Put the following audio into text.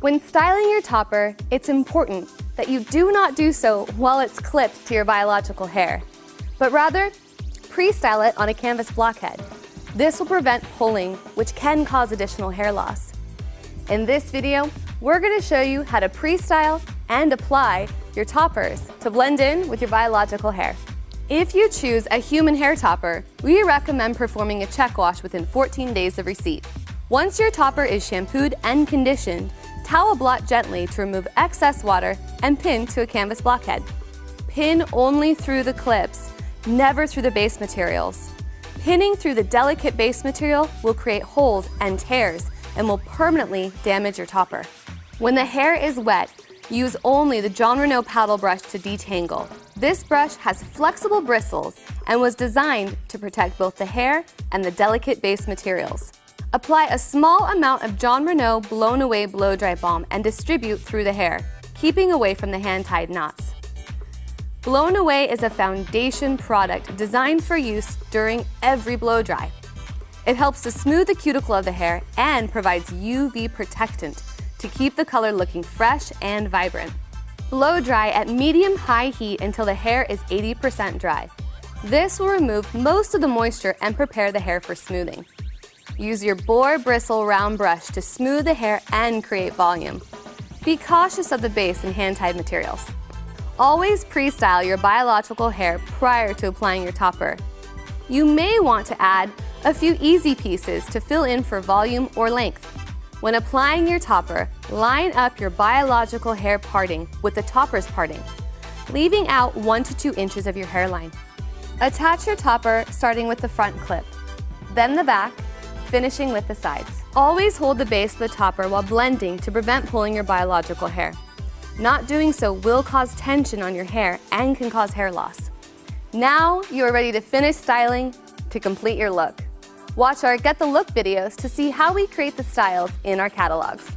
When styling your topper, it's important that you do not do so while it's clipped to your biological hair, but rather pre-style it on a canvas blockhead. This will prevent pulling, which can cause additional hair loss. In this video, we're going to show you how to pre-style and apply your toppers to blend in with your biological hair. If you choose a human hair topper, we recommend performing a check wash within 14 days of receipt. Once your topper is shampooed and conditioned, towel blot gently to remove excess water and pin to a canvas blockhead. Pin only through the clips, never through the base materials. Pinning through the delicate base material will create holes and tears and will permanently damage your topper. When the hair is wet, use only the Jon Renau paddle brush to detangle. This brush has flexible bristles and was designed to protect both the hair and the delicate base materials. Apply a small amount of Jon Renau Blown Away Blow Dry Balm and distribute through the hair, keeping away from the hand-tied knots. Blown Away is a foundation product designed for use during every blow dry. It helps to smooth the cuticle of the hair and provides UV protectant to keep the color looking fresh and vibrant. Blow dry at medium-high heat until the hair is 80% dry. This will remove most of the moisture and prepare the hair for smoothing. Use your boar bristle round brush to smooth the hair and create volume. Be cautious of the base and hand-tied materials. Always pre-style your biological hair prior to applying your topper. You may want to add a few easy pieces to fill in for volume or length. When applying your topper, line up your biological hair parting with the topper's parting, leaving out 1 to 2 inches of your hairline. Attach your topper starting with the front clip, then the back, finishing with the sides. Always hold the base of the topper while blending to prevent pulling your biological hair. Not doing so will cause tension on your hair and can cause hair loss. Now you are ready to finish styling to complete your look. Watch our Get the Look videos to see how we create the styles in our catalogs.